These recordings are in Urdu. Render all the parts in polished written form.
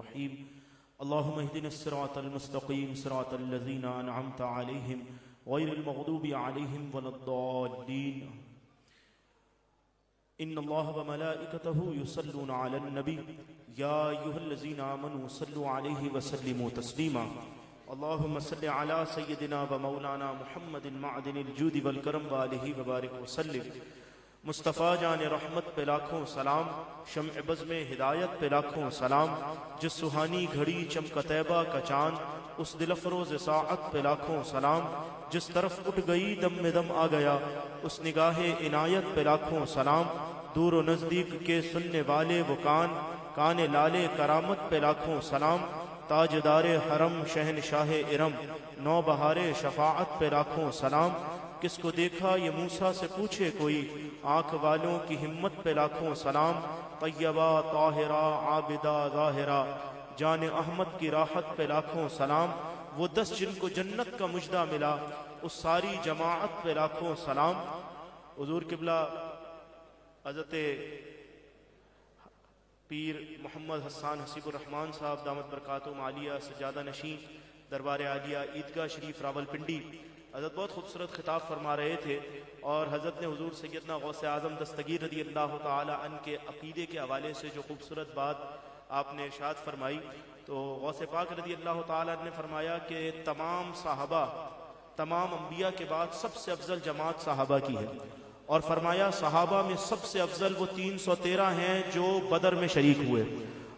الرحيم اللهم اهدنا الصراط المستقيم صراط الذين أنعمت عليهم غير المغضوب عليهم ولا الضالين إن الله وملائكته يصلون على النبي يا أيها الذين آمنوا صلوا عليه وسلموا تسليما اللهم صل على سيدنا ومولانا محمد معدن الجود والکرم وآلہ وبارک وسلم مصطفیٰ جان رحمت پہ لاکھوں سلام، شمع بزم ہدایت پہ لاکھوں سلام، جس سہانی گھڑی چمک طیبہ کا چاند اس دل افروز ساعت پہ لاکھوں سلام، جس طرف اٹھ گئی دم میں دم آ گیا اس نگاہ عنایت پہ لاکھوں سلام، دور و نزدیک کے سننے والے وہ کان لالے کرامت پہ لاکھوں سلام، تاجدار حرم شہنشاہ ارم نو بہار شفاعت پہ لاکھوں سلام، کس کو دیکھا یہ موسیٰ سے پوچھے کوئی آنکھ والوں کی ہمت پہ لاکھوں سلام، طیبہ طاہرہ عابدہ ظاہرہ جان احمد کی راحت پہ لاکھوں سلام، وہ 10 جن کو جنت کا مجدہ ملا اس ساری جماعت پہ لاکھوں سلام۔ حضور قبلہ حضرت پیر محمد حسان حسیب الرحمن صاحب دامت برکاتہم عالیہ سجادہ نشین دربار عالیہ عیدگاہ شریف راولپنڈی حضرت بہت خوبصورت خطاب فرما رہے تھے، اور حضرت نے حضور سیدنا غوث اعظم دستگیر رضی اللہ تعالی عنہ کے عقیدے کے حوالے سے جو خوبصورت بات آپ نے ارشاد فرمائی، تو غوث پاک رضی اللہ تعالی عنہ نے فرمایا کہ تمام صحابہ، تمام انبیاء کے بعد سب سے افضل جماعت صحابہ کی ہے، اور فرمایا صحابہ میں سب سے افضل وہ 313 ہیں جو بدر میں شریک ہوئے،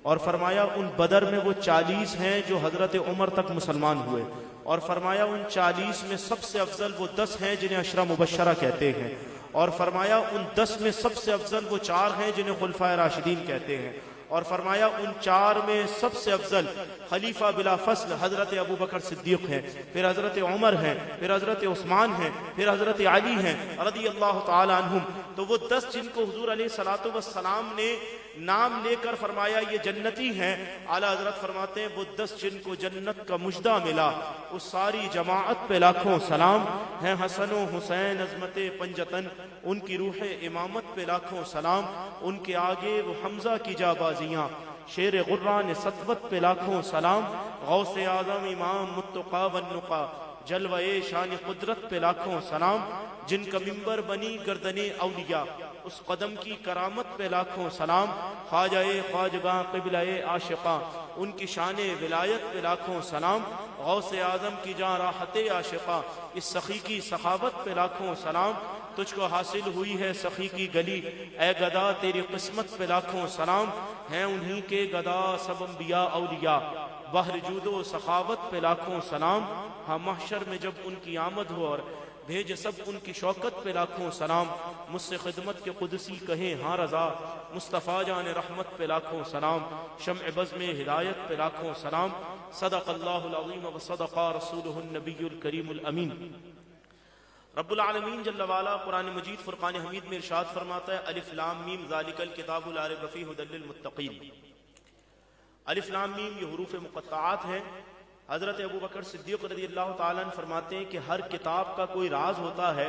اور فرمایا ان بدر میں وہ 40 ہیں جو حضرت عمر تک مسلمان ہوئے، اور فرمایا ان 40 میں سب سے افضل وہ 10 ہیں جنہیں عشرہ مبشرہ کہتے ہیں، اور فرمایا ان 10 میں سب سے افضل وہ 4 ہیں جنہیں خلفائے راشدین کہتے ہیں، اور فرمایا ان 4 میں سب سے افضل خلیفہ بلا فصل حضرت ابو بکر صدیق ہیں، پھر حضرت عمر ہیں، پھر حضرت عثمان ہیں، پھر حضرت علی ہیں رضی اللہ تعالی عنہم۔ تو وہ 10 جن کو حضور علیہ السلام نے نام لے کر فرمایا یہ جنتی ہیں، اعلیٰ حضرت فرماتے ہیں وہ 10 جن کو جنت کا مجدہ ملا اس ساری جماعت پہ لاکھوں سلام، ہیں حسن و حسین عظمت پنجتن ان کی روح امامت پہ لاکھوں سلام، ان کے آگے وہ حمزہ کی جابازیاں شیر غران سطوت پہ لاکھوں سلام، غوث اعظم امام متقی والنقا جلوہ شان قدرت پہ لاکھوں سلام، جن کا منبر بنی گردن اولیاء اس قدم کی کرامت پہ لاکھوں سلام، خواجہ خواجگاں قبلہ عاشقاں ان کی شان ولایت پہ لاکھوں سلام، غوث اعظم کی جاں راحت عاشقاں اس سخی کی سخاوت پہ لاکھوں سلام، تجھ کو حاصل ہوئی ہے سخی کی گلی اے گدا تیری قسمت پہ لاکھوں سلام، ہیں انہی کے گدا سب انبیاء اولیاء بحر جود و سخاوت پہ لاکھوں سلام، ہاں محشر میں جب ان کی آمد ہو اور بھیج سب ان کی شوکت پہ لاکھوں سلام، مجھ سے خدمت کے قدسی کہیں ہاں رضا مصطفیٰ جان رحمت پہ لاکھوں سلام، شمع بزم ہدایت پہ لاکھوں سلام، صدق اللہ العظیم و صدق رسولہ النبی الکریم الامین۔ رب العالمین جل وعلا قرآن مجید فرقان حمید میں ارشاد فرماتا ہے الف لام میم ذالک الکتاب لا ریب فیہ ھدی للمتقین۔ الف لام میم یہ حروف مقطعات ہیں۔ حضرت ابو بکر صدیق رضی اللہ تعالیٰ عنہ فرماتے ہیں کہ ہر کتاب کا کوئی راز ہوتا ہے،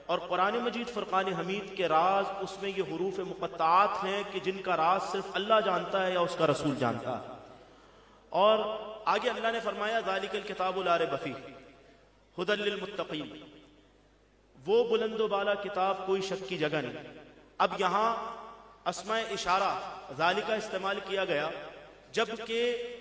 اور قرآن مجید فرقان حمید کے راز اس میں یہ حروف مقطعات ہیں کہ جن کا راز صرف اللہ جانتا ہے یا اس کا رسول جانتا ہے۔ اور آگے اللہ نے فرمایا ذالک الکتاب لا ریب فیہ ھدی للمتقین، وہ بلند و بالا کتاب کوئی شک کی جگہ نہیں۔ اب یہاں اسماء اشارہ ذالکہ استعمال کیا گیا، جبکہ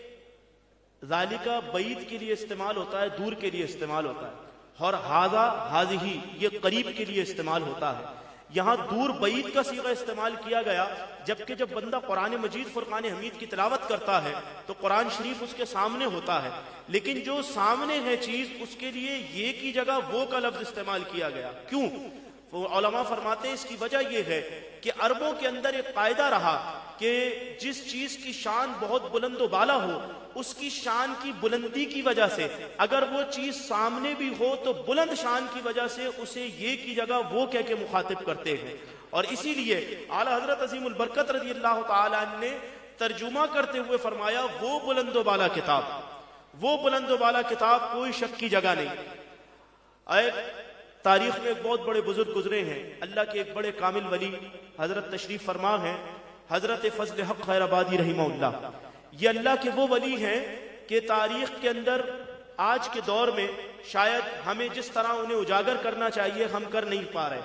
ذالکہ بعید کے لیے استعمال ہوتا ہے، دور کے لیے استعمال ہوتا ہے، اور ھذا ھذہ یہ قریب کے لیے استعمال ہوتا ہے۔ یہاں دور بعید کا صیغہ استعمال کیا گیا، جبکہ جب بندہ قرآن مجید فرقان حمید کی تلاوت کرتا ہے تو قرآن شریف اس کے سامنے ہوتا ہے، لیکن جو سامنے ہے چیز اس کے لیے یہ کی جگہ وہ کا لفظ استعمال کیا گیا۔ کیوں؟ علماء فرماتے ہیں اس کی وجہ یہ ہے کہ عربوں کے اندر ایک قاعدہ رہا کہ جس چیز کی شان بہت بلند و بالا ہو اس کی شان کی بلندی کی وجہ سے اگر وہ چیز سامنے بھی ہو تو بلند شان کی وجہ سے اسے یہ کی جگہ وہ کہہ کے مخاطب کرتے ہیں، اور اسی لیے اعلیٰ حضرت عظیم البرکت رضی اللہ تعالیٰ عنہ نے ترجمہ کرتے ہوئے فرمایا وہ بلند و بالا کتاب، وہ بلند و بالا کتاب کوئی شک کی جگہ نہیں۔ تاریخ میں ایک بہت بڑے بزرگ گزرے ہیں، اللہ کے ایک بڑے کامل ولی حضرت تشریف فرما ہیں حضرت فضل حق خیر آبادی رحمہ اللہ۔ یہ اللہ کے وہ ولی ہیں کہ تاریخ کے اندر آج کے دور میں شاید ہمیں جس طرح انہیں اجاگر کرنا چاہیے ہم کر نہیں پا رہے.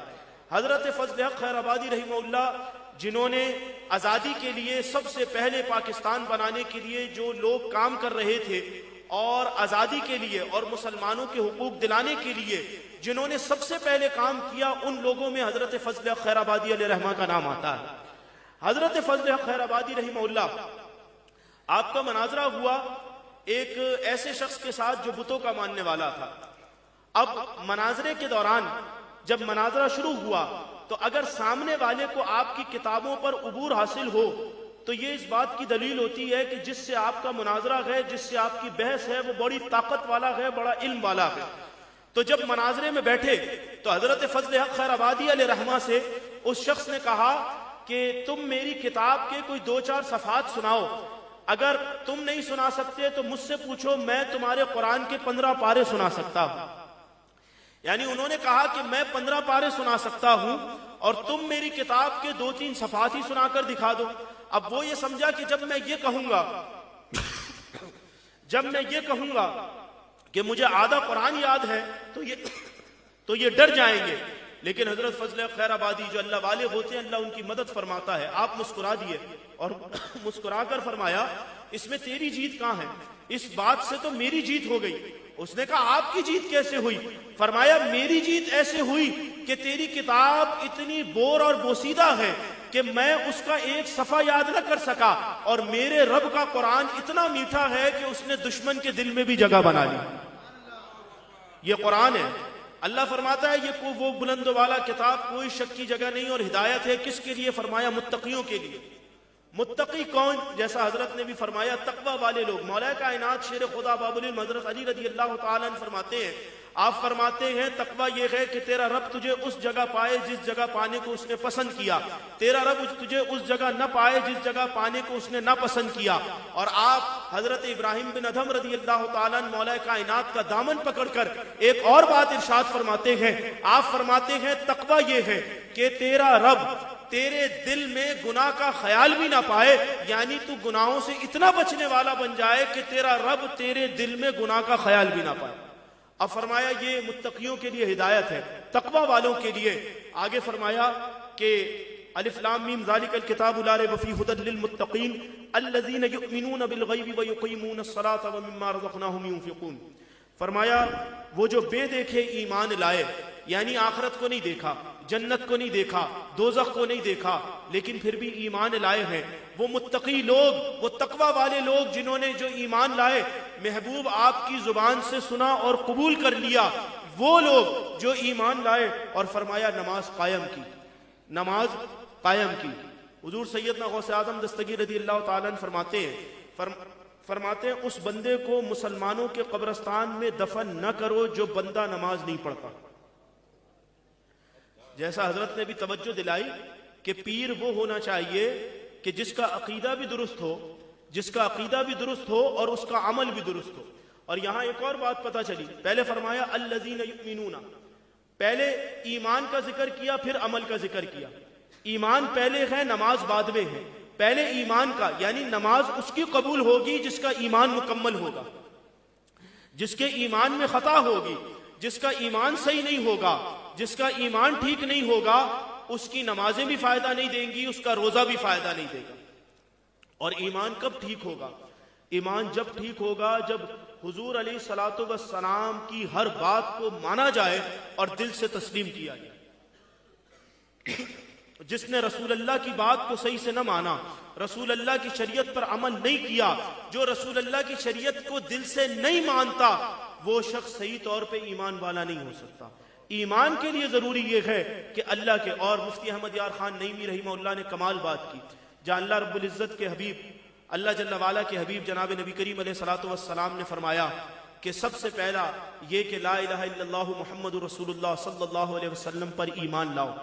حضرت فضل حق خیر آبادی رحمہ اللہ جنہوں نے آزادی کے لیے سب سے پہلے پاکستان بنانے کے لیے جو لوگ کام کر رہے تھے اور آزادی کے لیے اور مسلمانوں کے حقوق دلانے کے لیے جنہوں نے سب سے پہلے کام کیا، ان لوگوں میں حضرت فضل حق خیر آبادی علیہ رحمہ کا نام آتا ہے. حضرت فضل حق خیر آبادی رحمہ اللہ، آپ کا مناظرہ ہوا ایک ایسے شخص کے ساتھ جو بتوں کا ماننے والا تھا. اب مناظرے کے دوران جب مناظرہ شروع ہوا تو اگر سامنے والے کو آپ کی کتابوں پر عبور حاصل ہو تو یہ اس بات کی دلیل ہوتی ہے کہ جس سے آپ کا مناظرہ ہے، جس سے آپ کی بحث ہے، وہ بڑی طاقت والا ہے، بڑا علم والا ہے. تو جب مناظرے میں بیٹھے تو حضرت فضل حق خیر آبادی علیہ رحمہ سے اس شخص نے کہا کہ تم میری کتاب کے کوئی 2-4 صفحات سناؤ، اگر تم نہیں سنا سکتے تو مجھ سے پوچھو، میں تمہارے قرآن کے 15 پارے سنا سکتا ہوں. یعنی انہوں نے کہا کہ میں 15 پارے سنا سکتا ہوں اور تم میری کتاب کے 2-3 صفحات ہی سنا کر دکھا دو. اب وہ یہ سمجھا کہ جب میں یہ کہوں گا کہ مجھے آدھا قرآن یاد ہے تو یہ ڈر جائیں گے. لیکن حضرت فضل خیر آبادی جو اللہ والے ہوتے ہیں، اللہ ان کی مدد فرماتا ہے. آپ مسکرا دیے اور مسکرا کر فرمایا اس میں تیری جیت کہاں ہے؟ اس بات سے تو میری جیت ہو گئی. اس نے کہا آپ کی جیت کیسے ہوئی؟ فرمایا میری جیت ایسے ہوئی کہ تیری کتاب اتنی بور اور بوسیدہ ہے کہ میں اس کا ایک صفحہ یاد نہ کر سکا، اور میرے رب کا قرآن اتنا میٹھا ہے کہ اس نے دشمن کے دل میں بھی جگہ بنا لی. یہ قرآن ہے. اللہ فرماتا ہے یہ وہ بلند والا کتاب کوئی شک کی جگہ نہیں، اور ہدایت ہے کس کے لیے؟ فرمایا متقیوں کے لیے. متقی کون؟ جیسا حضرت نے بھی فرمایا تقوی والے لوگ. مولا کائنات شیر خدا باب العلم حضرت علی رضی اللہ تعالیٰ عنہ فرماتے ہیں، آپ فرماتے ہیں تقوی یہ ہے کہ تیرا رب تجھے اس جگہ پائے جس جگہ پانے کو اس نے پسند کیا، تیرا رب تجھے اس جگہ نہ پائے جس جگہ پانے کو اس نے نہ پسند کیا. اور آپ حضرت ابراہیم بن ادھم رضی اللہ تعالیٰ عنہ مولا کائنات کا دامن پکڑ کر ایک اور بات ارشاد فرماتے ہیں. آپ فرماتے ہیں تقوی یہ ہے کہ تیرا رب تیرے دل میں گناہ کا خیال بھی نہ پائے، یعنی تو گناہوں سے اتنا بچنے والا بن جائے کہ تیرا رب تیرے دل میں گناہ کا خیال بھی نہ پائے. اب فرمایا یہ متقیوں کے لیے ہدایت ہے، تقوی والوں کے لیے. آگے فرمایا کہ الف لام میم ذالک الکتاب لا ریب فیہ ھدی للمتقین الذین یؤمنون بالغیب ویقیمون الصلاۃ ومما رزقناہم ینفقون. فرمایا وہ جو بے دیکھے ایمان لائے، یعنی آخرت کو نہیں دیکھا، جنت کو نہیں دیکھا، دوزخ کو نہیں دیکھا، لیکن پھر بھی ایمان لائے ہیں، وہ متقی لوگ، وہ تقوی والے لوگ جنہوں نے جو ایمان لائے، محبوب آپ کی زبان سے سنا اور قبول کر لیا، وہ لوگ جو ایمان لائے. اور فرمایا نماز قائم کی، نماز قائم کی. حضور سیدنا غوث اعظم دستگیر رضی اللہ تعالیٰ عنہ فرماتے ہیں اس بندے کو مسلمانوں کے قبرستان میں دفن نہ کرو جو بندہ نماز نہیں پڑھتا. جیسا حضرت نے بھی توجہ دلائی کہ پیر وہ ہونا چاہیے کہ جس کا عقیدہ بھی درست ہو اور اس کا عمل بھی درست ہو. اور یہاں ایک اور بات پتہ چلی. پہلے فرمایا الذین یؤمنون، پہلے ایمان کا ذکر کیا پھر عمل کا ذکر کیا. ایمان پہلے ہے، نماز بعد میں ہے. پہلے ایمان کا، یعنی نماز اس کی قبول ہوگی جس کا ایمان مکمل ہوگا. جس کے ایمان میں خطا ہوگی، جس کا ایمان صحیح نہیں ہوگا، جس کا ایمان ٹھیک نہیں ہوگا، اس کی نمازیں بھی فائدہ نہیں دیں گی، اس کا روزہ بھی فائدہ نہیں دے گا. اور ایمان کب ٹھیک ہوگا؟ ایمان جب ٹھیک ہوگا جب حضور علیہ الصلوۃ والسلام کی ہر بات کو مانا جائے اور دل سے تسلیم کیا جائے. جس نے رسول اللہ کی بات کو صحیح سے نہ مانا، رسول اللہ کی شریعت پر عمل نہیں کیا، جو رسول اللہ کی شریعت کو دل سے نہیں مانتا، وہ شخص صحیح طور پہ ایمان والا نہیں ہو سکتا. ایمان کے لیے ضروری یہ ہے کہ اللہ کے، اور مفتی احمد یار خان نعیمی رحمہ اللہ نے کمال بات کی، جہاں اللہ رب العزت کے حبیب، اللہ جل وعلا کے حبیب جناب نبی کریم علیہ الصلوۃ والسلام نے فرمایا کہ سب سے پہلا یہ کہ لا الہ الا اللہ محمد رسول اللہ صلی اللہ علیہ وسلم پر ایمان لاؤ.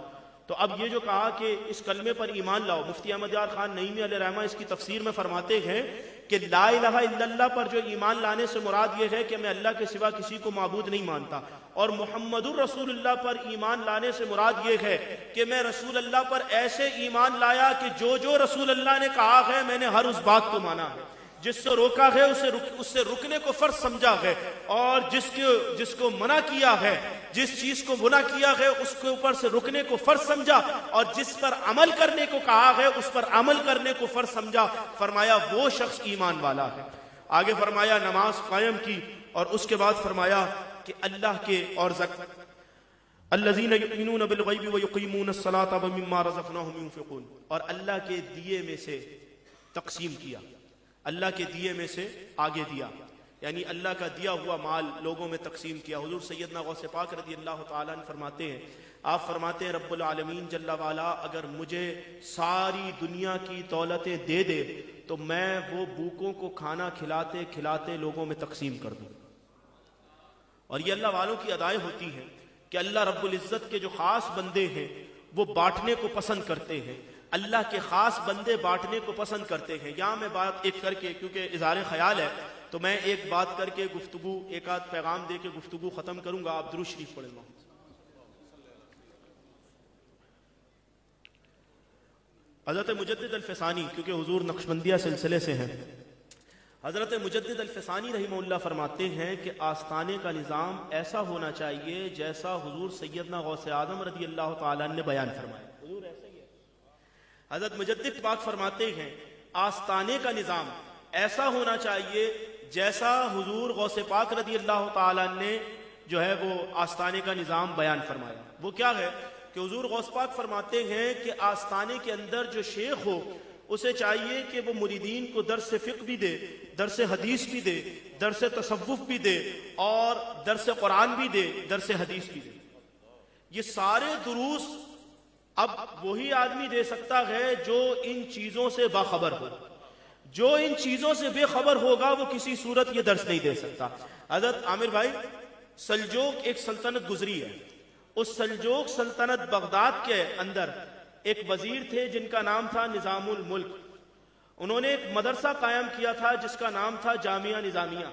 تو اب یہ جو کہا کہ اس کلمے پر ایمان لاؤ، مفتی احمد یار خان نعیمی علیہ رحمہ اس کی تفسیر میں فرماتے ہیں کہ لا الہ الا اللہ پر جو ایمان لانے سے مراد یہ ہے کہ میں اللہ کے سوا کسی کو معبود نہیں مانتا، اور محمد الرسول اللہ پر ایمان لانے سے مراد یہ ہے کہ میں رسول اللہ پر ایسے ایمان لایا کہ جو رسول اللہ نے کہا ہے میں نے ہر اس بات کو مانا ہے. جس سے روکا ہے اس سے رکنے کو فرض سمجھا ہے، اور جس کو منع کیا ہے، جس چیز کو منع کیا ہے اس کے اوپر سے رکنے کو فرض سمجھا، اور جس پر عمل کرنے کو کہا ہے اس پر عمل کرنے کو فرض سمجھا، فرمایا وہ شخص ایمان والا ہے۔ آگے فرمایا نماز قائم کی، اور اس کے بعد فرمایا کہ اللہ کے اور الذین یؤمنون بالغیب ویقیمون الصلاۃ ومما رزقناہم ینفقون، اور اللہ کے دیے میں سے تقسیم کیا، اللہ کے دیے میں سے آگے دیا، یعنی اللہ کا دیا ہوا مال لوگوں میں تقسیم کیا۔ حضور سیدنا غوث پاک رضی اللہ تعالیٰ عنہ فرماتے ہیں، آپ فرماتے ہیں رب العالمین جل وعلا اگر مجھے ساری دنیا کی دولتیں دے دے تو میں وہ بھوکوں کو کھانا کھلاتے کھلاتے لوگوں میں تقسیم کر دوں۔ اور یہ اللہ والوں کی ادائیں ہوتی ہیں کہ اللہ رب العزت کے جو خاص بندے ہیں وہ بانٹنے کو پسند کرتے ہیں، اللہ کے خاص بندے بانٹنے کو پسند کرتے ہیں۔ یہاں میں بات ایک کر کے، کیونکہ اظہار خیال ہے تو میں ایک بات کر کے گفتگو، ایک آدھ پیغام دے کے گفتگو ختم کروں گا۔ آپ درود شریف پڑھیں گا۔ حضرت مجدد الفسانی، کیونکہ حضور نقشبندیہ سلسلے سے ہیں، حضرت مجدد الفسانی رحمہ اللہ فرماتے ہیں کہ آستانے کا نظام ایسا ہونا چاہیے جیسا حضور سیدنا غوث اعظم رضی اللہ تعالیٰ نے بیان فرمایا۔ حضور ایسا ہی ہے۔ حضرت مجدد پاک فرماتے ہیں آستانے کا نظام ایسا ہونا چاہیے جیسا حضور غوث پاک رضی اللہ تعالیٰ نے جو ہے وہ آستانے کا نظام بیان فرمایا۔ وہ کیا ہے کہ حضور غوث پاک فرماتے ہیں کہ آستانے کے اندر جو شیخ ہو اسے چاہیے کہ وہ مریدین کو درس فقہ بھی دے، درس حدیث بھی دے، درس تصوف بھی دے، اور درس قرآن بھی دے، درس حدیث بھی دے۔ یہ سارے دروس اب وہی آدمی دے سکتا ہے جو ان چیزوں سے باخبر ہو۔ جو ان چیزوں سے بے خبر ہوگا وہ کسی صورت یہ درس نہیں دے سکتا۔ حضرت عامر بھائی، سلجوق ایک سلطنت گزری ہے، اس سلجوق سلطنت بغداد کے اندر ایک وزیر تھے جن کا نام تھا نظام الملک۔ انہوں نے ایک مدرسہ قائم کیا تھا جس کا نام تھا جامعہ نظامیہ۔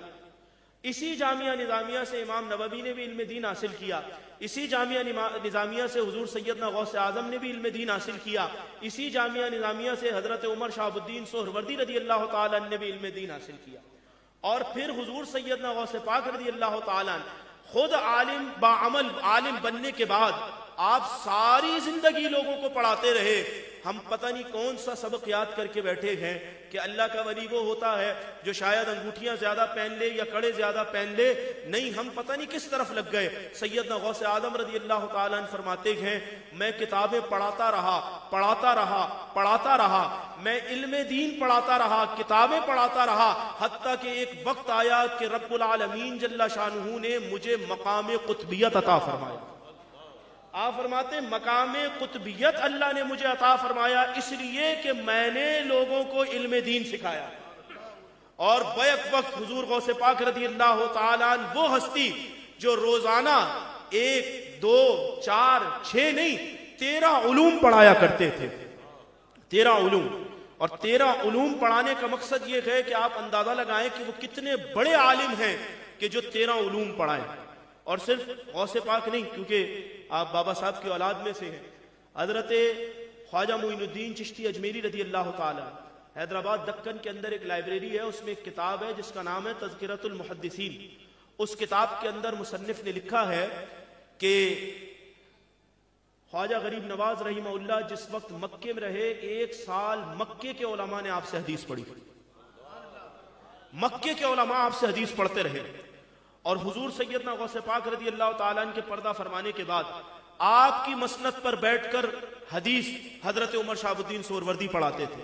اسی جامعہ نظامیہ سے امام نووی نے بھی علم دین حاصل کیا، اسی جامعہ نظامیہ سے حضور سیدنا غوث اعظم نے بھی علم دین حاصل کیا، اسی جامعہ نظامیہ سے حضرت عمر شہاب الدین سہروردی رضی اللہ تعالیٰ عنہ نے بھی علم دین حاصل کیا۔ اور پھر حضور سیدنا غوث پاک رضی اللہ تعالیٰ عنہ خود عالم باعمل عالم بننے کے بعد آپ ساری زندگی لوگوں کو پڑھاتے رہے۔ ہم پتہ نہیں کون سا سبق یاد کر کے بیٹھے ہیں کہ اللہ کا ولی وہ ہوتا ہے جو شاید انگوٹھیاں زیادہ پہن لے یا کڑے زیادہ پہن لے، نہیں، ہم پتہ نہیں کس طرف لگ گئے۔ سیدنا غوث اعظم رضی اللہ تعالیٰ عنہ فرماتے ہیں میں کتابیں پڑھاتا رہا، میں علم دین پڑھاتا رہا، کتابیں پڑھاتا رہا، حتیٰ کہ ایک وقت آیا کہ رب العالمین جل شانہ نے مجھے مقام قطبیت عطا فرمایا۔ آپ فرماتے مقام قطبیت اللہ نے مجھے عطا فرمایا اس لیے کہ میں نے لوگوں کو علم دین سکھایا۔ اور بیک وقت حضور غوث پاک رضی اللہ تعالیٰ عنہ وہ ہستی جو روزانہ 1 2 4 6 نہیں 13 علوم پڑھایا کرتے تھے۔ 13 علوم، اور 13 علوم پڑھانے کا مقصد یہ ہے کہ آپ اندازہ لگائیں کہ وہ کتنے بڑے عالم ہیں کہ جو 13 علوم پڑھائیں۔ اور صرف غوث پاک نہیں، کیونکہ آپ بابا صاحب کی اولاد میں سے ہیں۔ حضرت خواجہ معین الدین چشتی اجمیری رضی اللہ تعالیٰ، حیدرآباد دکن کے اندر ایک لائبریری ہے، اس میں ایک کتاب ہے جس کا نام ہے تذکرۃ المحدثین۔ اس کتاب کے اندر مصنف نے لکھا ہے کہ خواجہ غریب نواز رحمہ اللہ جس وقت مکے میں رہے 1 سال مکے کے علماء نے آپ سے حدیث پڑھی، مکے کے علماء آپ سے حدیث پڑھتے رہے۔ اور حضور سیدنا غوث پاک رضی اللہ تعالیٰ عنہ کے پردہ فرمانے کے بعد آپ کی مسند پر بیٹھ کر حدیث حضرت عمر شہاب الدین سہروردی پڑھاتے تھے۔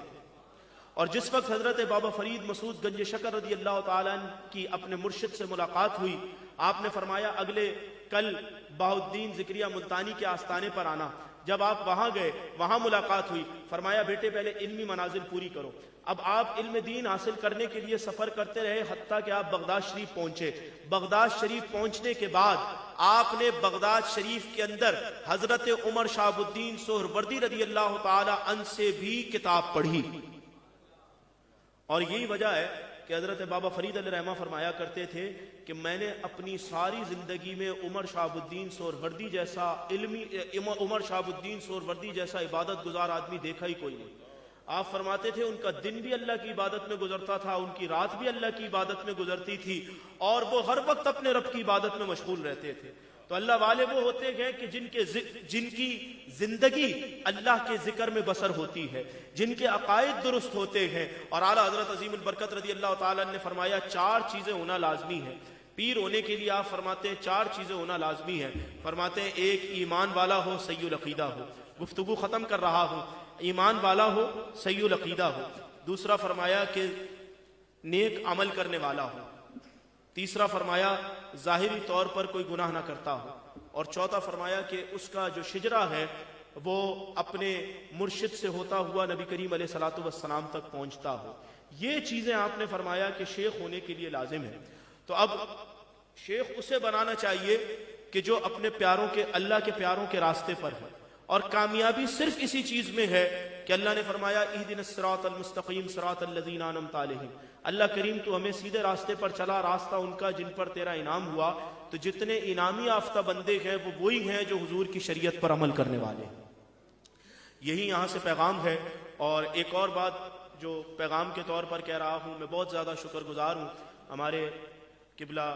اور جس وقت حضرت بابا فرید مسعود گنج شکر رضی اللہ تعالیٰ عنہ کی اپنے مرشد سے ملاقات ہوئی، آپ نے فرمایا اگلے کل بہاؤالدین زکریا ملتانی کے آستانے پر آنا۔ جب آپ وہاں گئے، وہاں ملاقات ہوئی، فرمایا بیٹے پہلے علمی منازل پوری کرو۔ اب آپ علم دین حاصل کرنے کے لیے سفر کرتے رہے حتیٰ کہ آپ بغداد شریف پہنچے۔ بغداد شریف پہنچنے کے بعد آپ نے بغداد شریف کے اندر حضرت عمر شہاب الدین سہروردی رضی اللہ تعالی عنہ سے بھی کتاب پڑھی۔ اور یہی وجہ ہے کہ حضرت بابا فرید علیہ رحمہ فرمایا کرتے تھے کہ میں نے اپنی ساری زندگی میں عمر شہاب الدین سہروردی جیسا عمر شہاب الدین سہروردی جیسا عبادت گزار آدمی دیکھا ہی کوئی نہیں۔ آپ فرماتے تھے ان کا دن بھی اللہ کی عبادت میں گزرتا تھا، ان کی رات بھی اللہ کی عبادت میں گزرتی تھی، اور وہ ہر وقت اپنے رب کی عبادت میں مشغول رہتے تھے۔ تو اللہ والے وہ ہوتے ہیں کہ جن کی زندگی اللہ کے ذکر میں بسر ہوتی ہے، جن کے عقائد درست ہوتے ہیں۔ اور اعلیٰ حضرت عظیم البرکت رضی اللہ تعالیٰ نے فرمایا 4 چیزیں ہونا لازمی ہے پیر ہونے کے لیے۔ آپ فرماتے ہیں 4 چیزیں ہونا لازمی ہے۔ فرماتے ہیں 1 ایمان والا ہو، صحیح العقیدہ ہو۔ گفتگو ختم کر رہا ہوں، ایمان والا ہو، صحیح العقیدہ ہو۔ دوسرا فرمایا کہ نیک عمل کرنے والا ہو۔ تیسرا فرمایا ظاہری طور پر کوئی گناہ نہ کرتا ہو۔ اور چوتھا فرمایا کہ اس کا جو شجرہ ہے وہ اپنے مرشد سے ہوتا ہوا نبی کریم علیہ الصلوۃ والسلام تک پہنچتا ہو۔ یہ چیزیں آپ نے فرمایا کہ شیخ ہونے کے لیے لازم ہے۔ تو اب شیخ اسے بنانا چاہیے کہ جو اپنے پیاروں کے اللہ کے پیاروں کے راستے پر ہے، اور کامیابی صرف اسی چیز میں ہے کہ اللہ نے فرمایا اہدنا الصراط المستقیم صراط الذین انعمت علیہم، اللہ کریم تو ہمیں سیدھے راستے پر چلا، راستہ ان کا جن پر تیرا انعام ہوا۔ تو جتنے انعامی یافتہ بندے ہیں وہ وہی ہیں جو حضور کی شریعت پر عمل کرنے والے ہیں۔ یہی یہاں سے پیغام ہے۔ اور ایک اور بات جو پیغام کے طور پر کہہ رہا ہوں، میں بہت زیادہ شکر گزار ہوں ہمارے قبلہ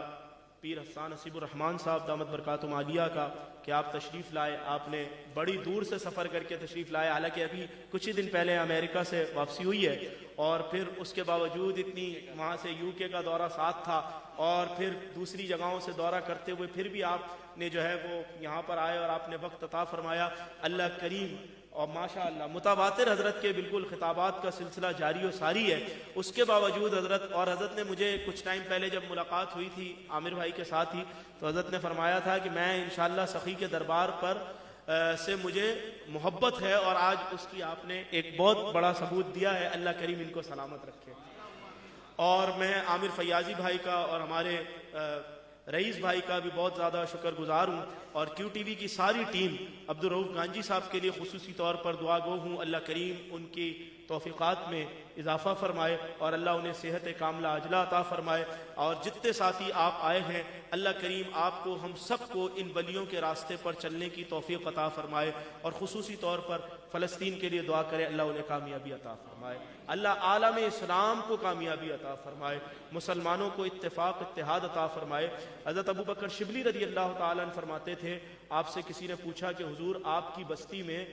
پیر حسان حسیب الرحمان صاحب دامت برکاتہم عالیہ کا کہ آپ تشریف لائے۔ آپ نے بڑی دور سے سفر کر کے تشریف لائے، حالانکہ ابھی کچھ ہی دن پہلے امریکہ سے واپسی ہوئی ہے، اور پھر اس کے باوجود اتنی وہاں سے UK کا دورہ ساتھ تھا، اور پھر دوسری جگہوں سے دورہ کرتے ہوئے پھر بھی آپ نے جو ہے وہ یہاں پر آئے اور آپ نے وقت عطا فرمایا۔ اللہ کریم، اور ماشاءاللہ متواتر حضرت کے بالکل خطابات کا سلسلہ جاری و ساری ہے۔ اس کے باوجود حضرت نے مجھے کچھ ٹائم پہلے جب ملاقات ہوئی تھی عامر بھائی کے ساتھ ہی، تو حضرت نے فرمایا تھا کہ میں انشاءاللہ سخی کے دربار پر سے مجھے محبت ہے، اور آج اس کی آپ نے ایک بہت بڑا ثبوت دیا ہے۔ اللہ کریم ان کو سلامت رکھے۔ اور میں عامر فیاضی بھائی کا اور ہمارے رئیس بھائی کا بھی بہت زیادہ شکر گزار ہوں، اور QTV کی ساری ٹیم عبدالرؤف گانجی صاحب کے لیے خصوصی طور پر دعا گو ہوں۔ اللہ کریم ان کی توفیقات میں اضافہ فرمائے، اور اللہ انہیں صحت کاملہ عاجلہ عطا فرمائے۔ اور جتنے ساتھی آپ آئے ہیں، اللہ کریم آپ کو ہم سب کو ان ولیوں کے راستے پر چلنے کی توفیق عطا فرمائے، اور خصوصی طور پر فلسطین کے لیے دعا کرے اللہ انہیں کامیابی عطا فرمائے، اللہ عالم اسلام کو کامیابی عطا فرمائے، مسلمانوں کو اتفاق اتحاد عطا فرمائے۔ حضرت ابو بکر شبلی رضی اللہ تعالیٰ عنہ فرماتے تھے، آپ سے کسی نے پوچھا کہ حضور آپ کی بستی میں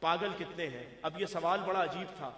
پاگل کتنے ہیں؟ اب یہ سوال بڑا عجیب تھا،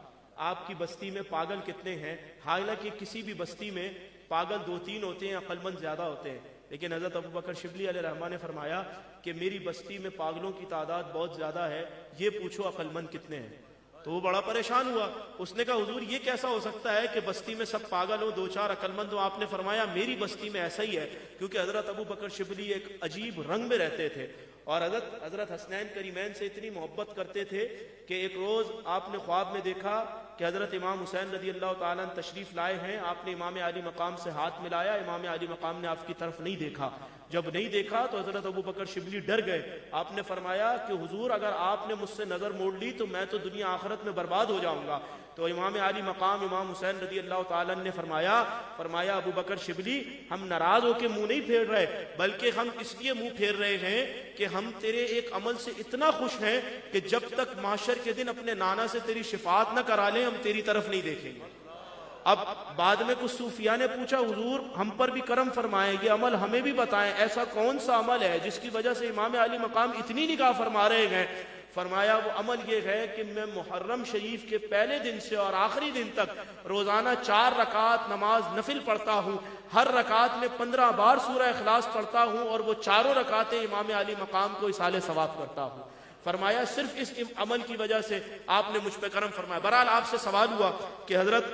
آپ کی بستی میں پاگل کتنے ہیں؟ حالانکہ کسی بھی بستی میں پاگل 2-3 ہوتے ہیں، عقل مند زیادہ ہوتے ہیں، لیکن حضرت ابو بکر شبلی علیہ الرحمہ نے فرمایا کہ میری بستی میں پاگلوں کی تعداد بہت زیادہ ہے، یہ پوچھو عقل مند کتنے ہیں؟ تو وہ بڑا پریشان ہوا، اس نے کہا حضور یہ کیسا ہو سکتا ہے کہ بستی میں سب پاگل ہوں، 2-4 عقل مند ہوں؟ آپ نے فرمایا میری بستی میں ایسا ہی ہے، کیونکہ حضرت ابو بکر شبلی ایک عجیب رنگ میں رہتے تھے، اور حضرت حسنین کریمین سے اتنی محبت کرتے تھے کہ ایک روز آپ نے خواب میں دیکھا کہ حضرت امام حسین رضی اللہ تعالیٰ عنہ تشریف لائے ہیں، آپ نے امام علی مقام سے ہاتھ ملایا، امام علی مقام نے آپ کی طرف نہیں دیکھا، جب نہیں دیکھا تو حضرت ابو بکر شبلی ڈر گئے، آپ نے فرمایا کہ حضور اگر آپ نے مجھ سے نظر موڑ لی تو میں تو دنیا آخرت میں برباد ہو جاؤں گا۔ تو امام علی مقام امام حسین رضی اللہ تعالیٰ نے فرمایا ابو بکر شبلی ہم ناراض ہو کے منہ نہیں پھیر رہے، بلکہ ہم اس لیے منہ پھیر رہے ہیں کہ ہم تیرے ایک عمل سے اتنا خوش ہیں کہ جب تک معاشر کے دن اپنے نانا سے تیری شفاعت نہ کرا لیں ہم تیری طرف نہیں دیکھیں گے۔ اب بعد میں کچھ صوفیاء نے پوچھا حضور ہم پر بھی کرم فرمائیں، یہ عمل ہمیں بھی بتائیں، ایسا کون سا عمل ہے جس کی وجہ سے امام علی مقام اتنی نگاہ فرما رہے ہیں؟ فرمایا وہ عمل یہ ہے کہ میں محرم شریف کے پہلے دن سے اور آخری دن تک روزانہ 4 رکعت نماز نفل پڑھتا ہوں، ہر رکعت میں 15 بار سورہ اخلاص پڑھتا ہوں، اور وہ 4 رکعتیں امام علی مقام کو اصال ثواب کرتا ہوں۔ فرمایا صرف اس عمل کی وجہ سے آپ نے مجھ پہ کرم فرمایا۔ بہرحال آپ سے سوال ہوا کہ حضرت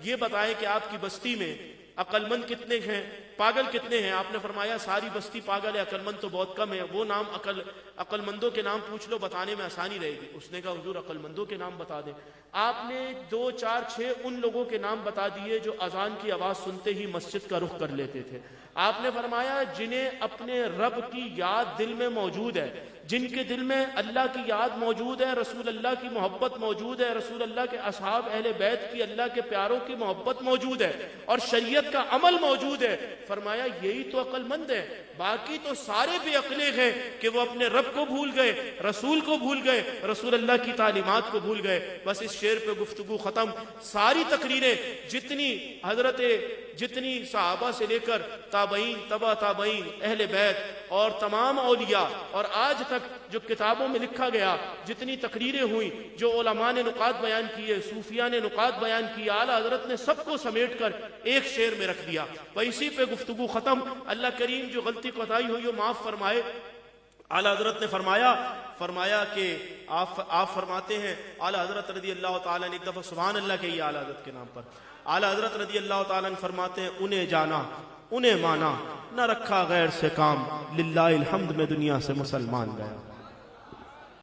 یہ بتائیں کہ آپ کی بستی میں عقل مند کتنے ہیں، پاگل کتنے ہیں؟ آپ نے فرمایا ساری بستی پاگل ہے، عقل مند تو بہت کم ہے، وہ نام عقل مندوں کے نام پوچھ لو، بتانے میں آسانی رہے گی۔ اس نے کہا حضور عقل مندوں کے نام بتا دیں۔ آپ نے 2 4 6 ان لوگوں کے نام بتا دیے جو اذان کی آواز سنتے ہی مسجد کا رخ کر لیتے تھے۔ آپ نے فرمایا جنہیں اپنے رب کی یاد دل میں موجود ہے، جن کے دل میں اللہ کی یاد موجود ہے، رسول اللہ کی محبت موجود ہے، رسول اللہ کے اصحاب اہل بیت کی، اللہ کے پیاروں کی محبت موجود ہے اور شریعت کا عمل موجود ہے، فرمایا یہی تو عقل مند ہے۔ باقی تو سارے بے عقلے ہیں کہ وہ اپنے رب کو بھول گئے، رسول کو بھول گئے، رسول اللہ کی تعلیمات کو بھول گئے۔ بس اس شعر پہ گفتگو ختم۔ ساری تقریریں جتنی صحابہ سے لے کر تابعین، تبع تابعین، اہل بیت اور تمام اولیاء اور آج تک جو کتابوں میں لکھا گیا، جتنی تقریریں ہوئیں، جو علماء نے نکات بیان کیے، صوفیاء نے نکات بیان کیے، اعلیٰ حضرت نے سب کو سمیٹ کر ایک شعر میں رکھ دیا۔ اسی پہ گفتگو ختم۔ اللہ کریم جو غلطی کوتاہی ہوئی وہ معاف فرمائے۔ اعلیٰ حضرت نے فرمایا کہ آپ فرماتے ہیں، اعلیٰ حضرت رضی اللہ تعالیٰ نے ایک دفعہ سبحان اللہ کہیے اعلیٰ حضرت کے نام پر، اعلیٰ حضرت رضی اللہ تعالیٰ نے فرماتے ہیں انہیں جانا انہیں مانا، نہ رکھا غیر سے کام، للہ الحمد میں دنیا سے مسلمان گیا۔